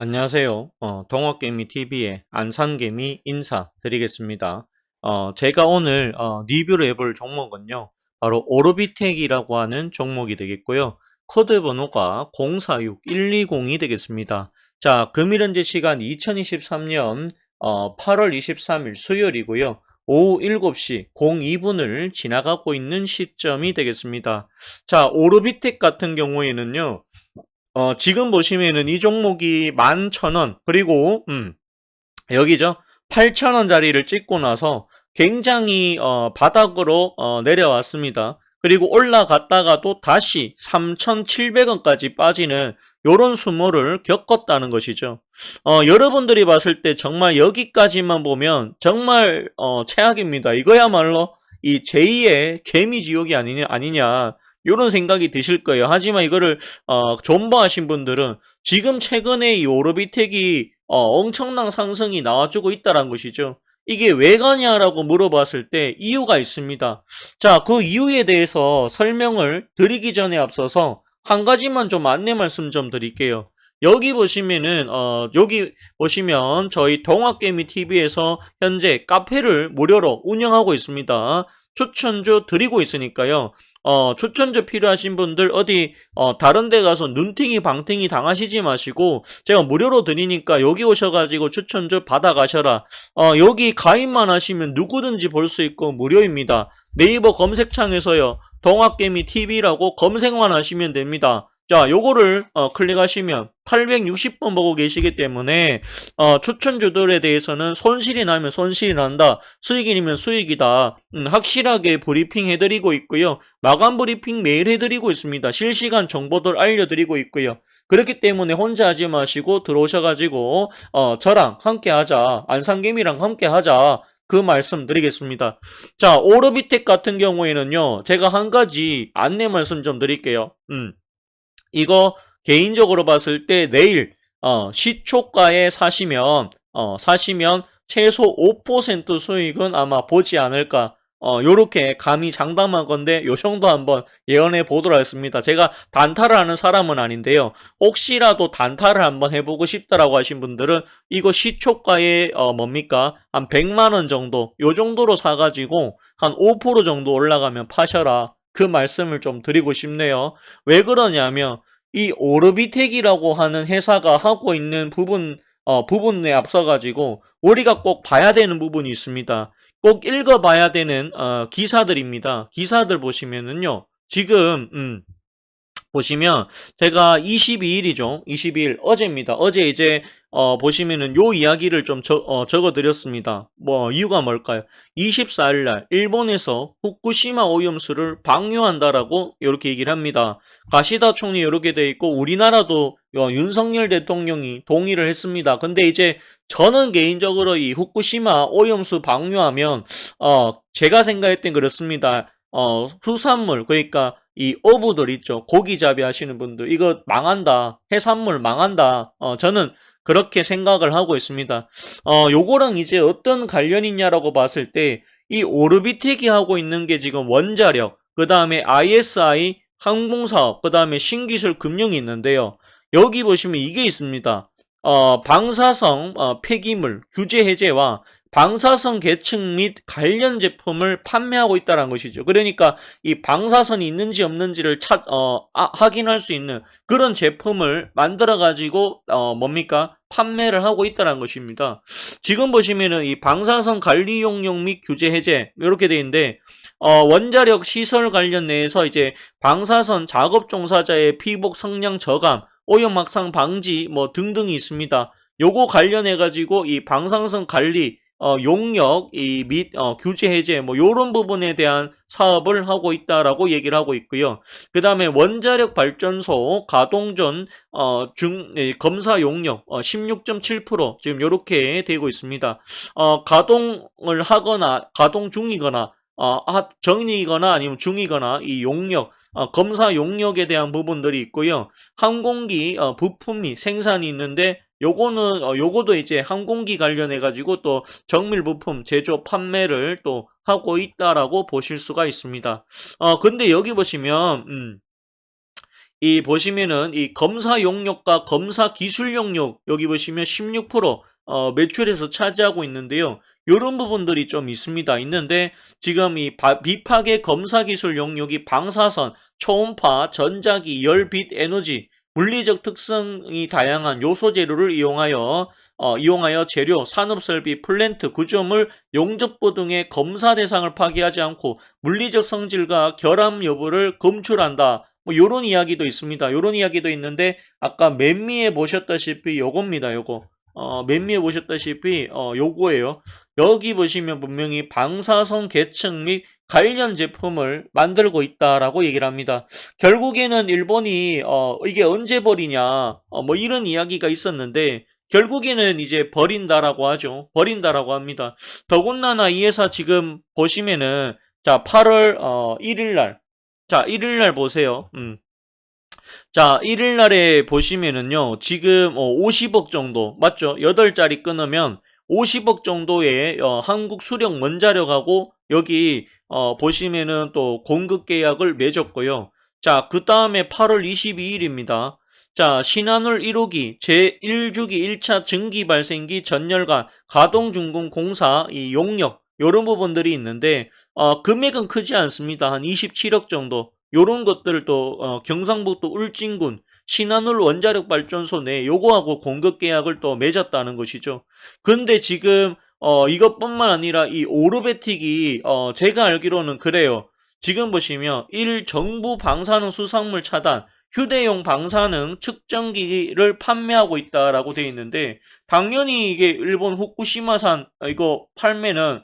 안녕하세요. 동학개미TV의 안산개미 인사드리겠습니다. 제가 오늘 리뷰를 해볼 종목은요. 바로 오르비텍이라고 하는 종목이 되겠고요. 코드 번호가 046120이 되겠습니다. 자, 금일 현재 시간 2023년 8월 23일 수요일이고요. 오후 7시 02분을 지나가고 있는 시점이 되겠습니다. 자, 오르비텍 같은 경우에는요. 지금 보시면은 이 종목이 11,000원, 그리고, 여기죠. 8,000원짜리를 찍고 나서 굉장히, 바닥으로, 내려왔습니다. 그리고 올라갔다가 또 다시 3,700원까지 빠지는 요런 수모를 겪었다는 것이죠. 여러분들이 봤을 때 정말 여기까지만 보면 정말, 최악입니다. 이거야말로 이 제2의 개미지옥이 아니냐. 이런 생각이 드실 거예요. 하지만 이거를 존버하신 분들은 지금 최근에 이 오르비텍이 엄청난 상승이 나와주고 있다는 것이죠. 이게 왜 가냐라고 물어봤을 때 이유가 있습니다. 자, 그 이유에 대해서 설명을 드리기 전에 앞서서 한 가지만 좀 안내 말씀 좀 드릴게요. 여기 보시면은 여기 보시면 저희 동학개미 TV에서 현재 카페를 무료로 운영하고 있습니다. 추천주 드리고 있으니까요. 추천주 필요하신 분들 어디 다른 데 가서 눈팅이 방팅이 당하시지 마시고 제가 무료로 드리니까 여기 오셔가지고 추천주 받아가셔라. 여기 가입만 하시면 누구든지 볼 수 있고 무료입니다. 네이버 검색창에서요. 동학개미 TV라고 검색만 하시면 됩니다. 자, 요거를 클릭하시면 860번 보고 계시기 때문에 추천주들에 대해서는 손실이 나면 손실이 난다, 수익이면 수익이다, 확실하게 브리핑 해드리고 있고요. 마감 브리핑 매일 해드리고 있습니다. 실시간 정보들 알려드리고 있고요. 그렇기 때문에 혼자 하지 마시고 들어오셔가지고 저랑 함께 하자, 안산개미랑 함께 하자, 그 말씀 드리겠습니다. 자, 오르비텍 같은 경우에는요, 제가 한 가지 안내 말씀 좀 드릴게요. 이거 개인적으로 봤을 때 내일 시초가에 사시면 최소 5% 수익은 아마 보지 않을까, 요렇게 감히 장담한 건데 요 정도 한번 예언해 보도록 하겠습니다. 제가 단타를 하는 사람은 아닌데요. 혹시라도 단타를 한번 해보고 싶다라고 하신 분들은 이거 시초가에 뭡니까? 한 100만 원 정도, 요 정도로 사가지고 한 5% 정도 올라가면 파셔라. 그 말씀을 좀 드리고 싶네요. 왜 그러냐면 이 오르비텍이라고 하는 회사가 하고 있는 부분에 앞서가지고 우리가 꼭 봐야 되는 부분이 있습니다. 꼭 읽어봐야 되는 기사들입니다. 기사들 보시면은요. 지금 보시면 제가 22일이죠. 22일 어제입니다. 어제 이제 보시면은 요 이야기를 좀 적어드렸습니다. 뭐 이유가 뭘까요? 24일 날 일본에서 후쿠시마 오염수를 방류한다라고 이렇게 얘기를 합니다. 가시다 총리 이렇게 돼 있고 우리나라도 윤석열 대통령이 동의를 했습니다. 근데 이제 저는 개인적으로 이 후쿠시마 오염수 방류하면 제가 생각했던 그렇습니다. 수산물, 그러니까 이 어부들 있죠. 고기잡이 하시는 분들 이거 망한다. 해산물 망한다. 저는 그렇게 생각을 하고 있습니다. 요거랑 이제 어떤 관련이 있냐라고 봤을 때 이 오르비텍이 하고 있는 게 지금 원자력, 그 다음에 ISI 항공사업, 그 다음에 신기술 금융이 있는데요. 여기 보시면 이게 있습니다. 방사성 폐기물 규제 해제와 방사선 계층 및 관련 제품을 판매하고 있다는 것이죠. 그러니까 이 방사선이 있는지 없는지를 확인할 수 있는 그런 제품을 만들어 가지고 뭡니까? 판매를 하고 있다는 것입니다. 지금 보시면은 이 방사선 관리 용역 및 규제 해제 이렇게 돼 있는데 원자력 시설 관련 내에서 이제 방사선 작업 종사자의 피복 성량 저감, 오염 확산 방지 뭐 등등이 있습니다. 요거 관련해 가지고 이 방사선 관리 용역 및 규제 해제 뭐 요런 부분에 대한 사업을 하고 있다라고 얘기를 하고 있고요. 그 다음에 원자력 발전소 가동 전 검사 용역 16.7% 지금 요렇게 되고 있습니다. 가동을 하거나 가동 중이거나 정이거나 아니면 중이거나 이 용역 검사 용역에 대한 부분들이 있고요. 항공기 부품이 생산이 있는데 요거도 이제 항공기 관련해 가지고 또 정밀 부품 제조 판매를 또 하고 있다라고 보실 수가 있습니다. 근데 여기 보시면 이 보시면은 이 검사 용역과 검사 기술 용역 여기 보시면 16% 매출에서 차지하고 있는데요. 요런 부분들이 좀 있는데 지금 이 비파괴 검사 기술 용역이 방사선, 초음파, 전자기, 열, 빛, 에너지, 물리적 특성이 다양한 요소 재료를 이용하여 재료, 산업설비, 플랜트, 구조물, 용접부 등의 검사 대상을 파괴하지 않고 물리적 성질과 결함 여부를 검출한다. 뭐 요런 이야기도 있습니다. 요런 이야기도 있는데 아까 맨 위에 보셨다시피 요겁니다. 요거. 맨 위에 보셨다시피 요거예요. 여기 보시면 분명히 방사선 계층 및 관련 제품을 만들고 있다라고 얘기를 합니다. 결국에는 일본이 이게 언제 버리냐 뭐 이런 이야기가 있었는데 결국에는 이제 버린다라고 하죠. 버린다라고 합니다. 더군다나 이 회사 지금 보시면은 자 8월 1일 날 자 1일 날 보세요. 자 1일 날에 보시면은요 지금 50억 정도 맞죠? 8자리 끊으면 50억 정도의 한국 수력 원자력하고 여기 보시면은 또 공급 계약을 맺었고요. 자, 그 다음에 8월 22일입니다. 자, 신한울 1호기 제1주기 1차 증기 발생기 전열관 가동 중공 공사 이 용역 요런 부분들이 있는데 금액은 크지 않습니다. 한 27억 정도. 요런 것들도 경상북도 울진군 신한울 원자력 발전소 내 요거하고 공급 계약을 또 맺었다는 것이죠. 근데 지금 이것뿐만 아니라 이 오르베틱이 제가 알기로는 그래요. 지금 보시면 1. 정부 방사능 수산물 차단 휴대용 방사능 측정기를 판매하고 있다라고 되어 있는데 당연히 이게 일본 후쿠시마산 이거 팔면은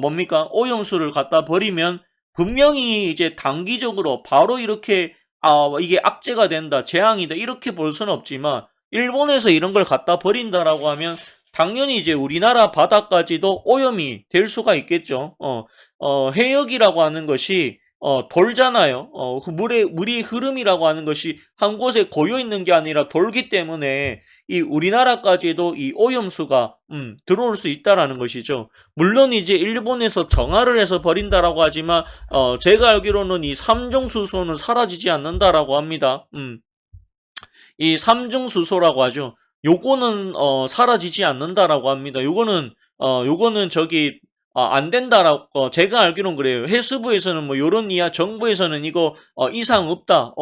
뭡니까? 오염수를 갖다 버리면 분명히 이제 단기적으로 바로 이렇게 이게 악재가 된다, 재앙이다 이렇게 볼 수는 없지만 일본에서 이런 걸 갖다 버린다라고 하면 당연히 이제 우리나라 바다까지도 오염이 될 수가 있겠죠. 해역이라고 하는 것이 돌잖아요. 그 물의 흐름이라고 하는 것이 한 곳에 고여 있는 게 아니라 돌기 때문에 이 우리나라까지도 이 오염수가 들어올 수 있다라는 것이죠. 물론 이제 일본에서 정화를 해서 버린다라고 하지만 제가 알기로는 이 삼중수소는 사라지지 않는다라고 합니다. 이 삼중수소라고 하죠. 요거는 사라지지 않는다라고 합니다. 요거는 저기 안 된다라고 제가 알기로는 그래요. 해수부에서는 뭐 요런 정부에서는 이거 이상 없다.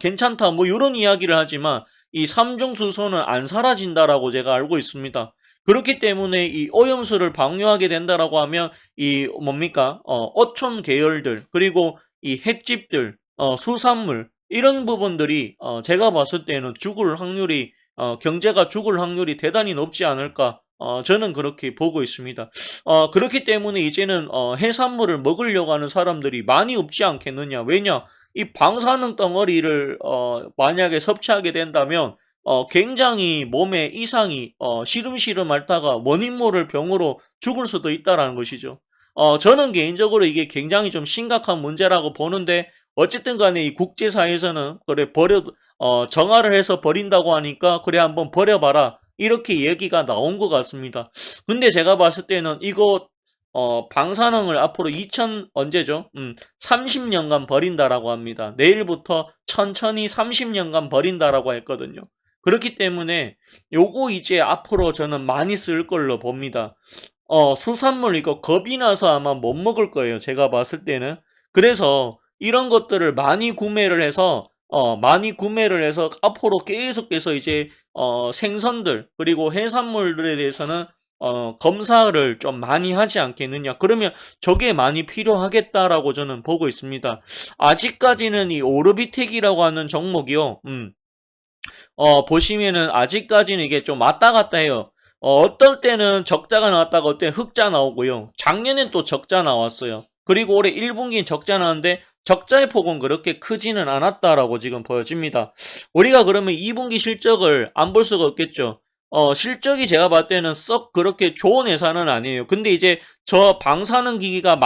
괜찮다. 뭐 요런 이야기를 하지만 이 삼중수소는 안 사라진다라고 제가 알고 있습니다. 그렇기 때문에 이 오염수를 방류하게 된다라고 하면 이 뭡니까? 어촌 계열들 그리고 이 횟집들 수산물 이런 부분들이 제가 봤을 때는 경제가 죽을 확률이 대단히 높지 않을까 저는 그렇게 보고 있습니다. 그렇기 때문에 이제는 해산물을 먹으려고 하는 사람들이 많이 없지 않겠느냐. 왜냐? 이 방사능 덩어리를 만약에 섭취하게 된다면 굉장히 몸에 이상이 시름시름 앓다가 원인 모를 병으로 죽을 수도 있다라는 것이죠. 저는 개인적으로 이게 굉장히 좀 심각한 문제라고 보는데 어쨌든 간에 이 국제사회에서는 그래 정화를 해서 버린다고 하니까 그래 한번 버려봐라 이렇게 얘기가 나온 것 같습니다. 근데 제가 봤을 때는 이거 방사능을 앞으로 언제죠? 30년간 버린다라고 합니다. 내일부터 천천히 30년간 버린다라고 했거든요. 그렇기 때문에 요거 이제 앞으로 저는 많이 쓸 걸로 봅니다. 수산물 이거 겁이 나서 아마 못 먹을 거예요. 제가 봤을 때는. 그래서 이런 것들을 많이 구매를 해서 앞으로 계속해서 이제 생선들 그리고 해산물들에 대해서는 검사를 좀 많이 하지 않겠느냐. 그러면 저게 많이 필요하겠다라고 저는 보고 있습니다. 아직까지는 이 오르비텍이라고 하는 종목이요. 보시면은 아직까지는 이게 좀 왔다 갔다 해요. 어떨 때는 적자가 나왔다가 어떨 때는 흑자 나오고요. 작년엔 또 적자 나왔어요. 그리고 올해 1분기엔 적자 나왔는데 적자의 폭은 그렇게 크지는 않았다라고 지금 보여집니다. 우리가 그러면 2분기 실적을 안 볼 수가 없겠죠. 실적이 제가 봤을 때는 썩 그렇게 좋은 회사는 아니에요. 근데 이제 저 방사능 기기가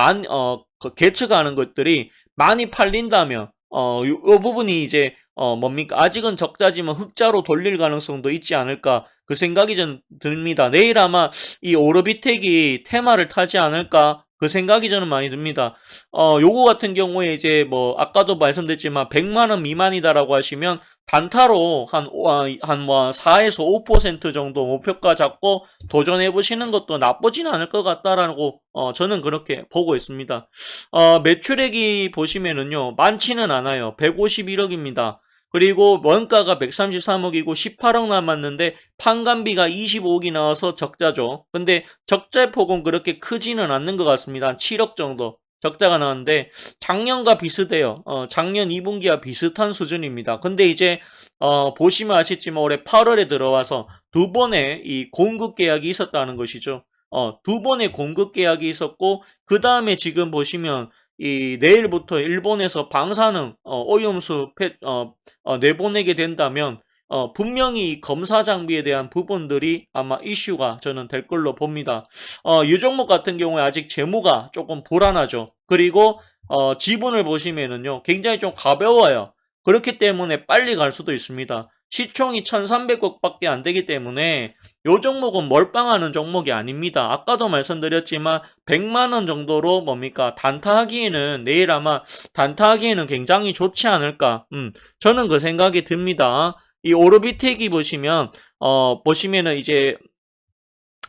개측하는 것들이 많이 팔린다면 요 부분이 이제 뭡니까? 아직은 적자지만 흑자로 돌릴 가능성도 있지 않을까 그 생각이 좀 듭니다. 내일 아마 이 오르비텍이 테마를 타지 않을까 그 생각이 저는 많이 듭니다. 요거 같은 경우에 이제 뭐 아까도 말씀드렸지만 100만 원 미만이다라고 하시면 단타로 한 4에서 5% 정도 목표가 잡고 도전해 보시는 것도 나쁘진 않을 것 같다라고 저는 그렇게 보고 있습니다. 매출액이 보시면은요 많지는 않아요. 151억입니다. 그리고 원가가 133억이고 18억 남았는데 판관비가 25억이 나와서 적자죠. 근데 적자의 폭은 그렇게 크지는 않는 것 같습니다. 한 7억 정도 적자가 나왔는데 작년과 비슷해요. 작년 2분기와 비슷한 수준입니다. 근데 이제 보시면 아시지만 올해 8월에 들어와서 두 번의 이 공급 계약이 있었다는 것이죠. 두 번의 공급 계약이 있었고 그 다음에 지금 보시면 이 내일부터 일본에서 방사능 오염수 내보내게 된다면 분명히 이 검사 장비에 대한 부분들이 아마 이슈가 저는 될 걸로 봅니다. 이 종목 같은 경우에 아직 재무가 조금 불안하죠. 그리고 지분을 보시면은요 굉장히 좀 가벼워요. 그렇기 때문에 빨리 갈 수도 있습니다. 시총이 1300억밖에 안 되기 때문에 이 종목은 몰빵하는 종목이 아닙니다. 아까도 말씀드렸지만 100만원 정도로 뭡니까 단타하기에는 내일 아마 단타하기에는 굉장히 좋지 않을까 저는 그 생각이 듭니다. 이 오르비텍이 보시면은 이제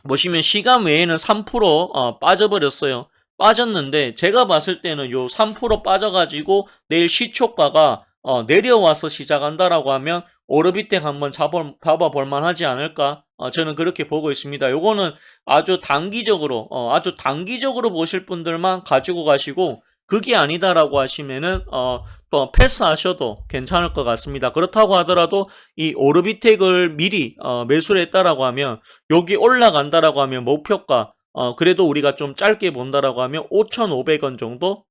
보시면 시간 외에는 3% 빠져버렸어요. 빠졌는데 제가 봤을 때는 요 3% 빠져가지고 내일 시초가가 내려와서 시작한다라고 하면 오르비텍 한번 잡아볼 만하지 않을까? 저는 그렇게 보고 있습니다. 요거는 아주 단기적으로 보실 분들만 가지고 가시고 그게 아니다라고 하시면은 또 패스하셔도 괜찮을 것 같습니다. 그렇다고 하더라도 이 오르비텍을 미리 매수를 했다라고 하면 여기 올라간다라고 하면 목표가 그래도 우리가 좀 짧게 본다라고 하면 5,500원 정도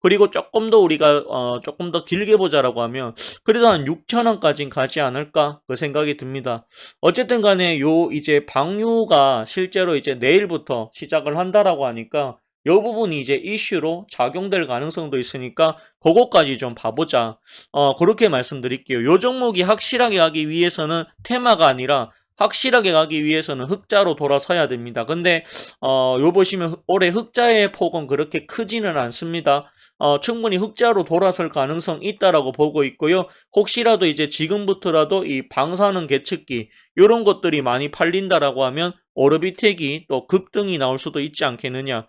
그리고 조금 더 우리가 조금 더 길게 보자라고 하면 그래도 한 6,000원까지는 가지 않을까 그 생각이 듭니다. 어쨌든 간에 요 이제 방류가 실제로 이제 내일부터 시작을 한다라고 하니까 이 부분이 이제 이슈로 작용될 가능성도 있으니까 그거까지 좀 봐보자. 그렇게 말씀드릴게요. 요 종목이 확실하게 가기 위해서는 테마가 아니라 확실하게 가기 위해서는 흑자로 돌아서야 됩니다. 근데 요 보시면 올해 흑자의 폭은 그렇게 크지는 않습니다. 충분히 흑자로 돌아설 가능성 있다라고 보고 있고요. 혹시라도 이제 지금부터라도 이 방사능 계측기 이런 것들이 많이 팔린다라고 하면 오르비텍이 또 급등이 나올 수도 있지 않겠느냐.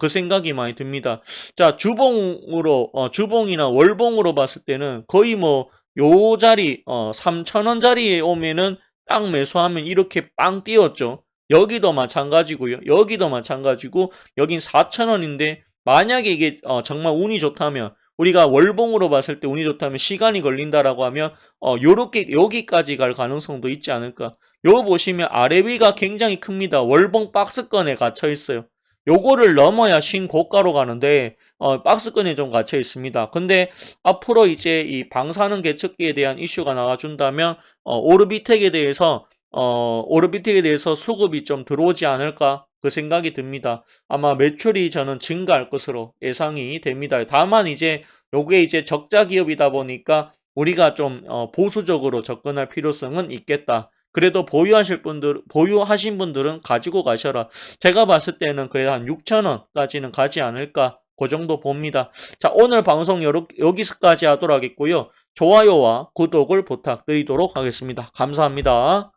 그 생각이 많이 듭니다. 자, 주봉이나 월봉으로 봤을 때는 거의 뭐 요 자리 3,000원 자리에 오면은 딱 매수하면 이렇게 빵 뛰었죠. 여기도 마찬가지고요. 여기도 마찬가지고 여긴 4,000원인데 만약에 이게 정말 운이 좋다면 우리가 월봉으로 봤을 때 운이 좋다면 시간이 걸린다라고 하면 요렇게 여기까지 갈 가능성도 있지 않을까. 요 보시면 아래 위가 굉장히 큽니다. 월봉 박스권에 갇혀 있어요. 요거를 넘어야 신고가로 가는데 박스권에 좀 갇혀 있습니다. 근데 앞으로 이제 이 방사능 계측기에 대한 이슈가 나와준다면 오르비텍에 대해서 수급이 좀 들어오지 않을까 그 생각이 듭니다. 아마 매출이 저는 증가할 것으로 예상이 됩니다. 다만 이제 요게 이제 적자 기업이다 보니까 우리가 좀 보수적으로 접근할 필요성은 있겠다. 그래도 보유하신 분들은 가지고 가셔라. 제가 봤을 때는 그래도 한 6,000원까지는 가지 않을까. 그 정도 봅니다. 자, 오늘 방송 여기서까지 하도록 하겠고요. 좋아요와 구독을 부탁드리도록 하겠습니다. 감사합니다.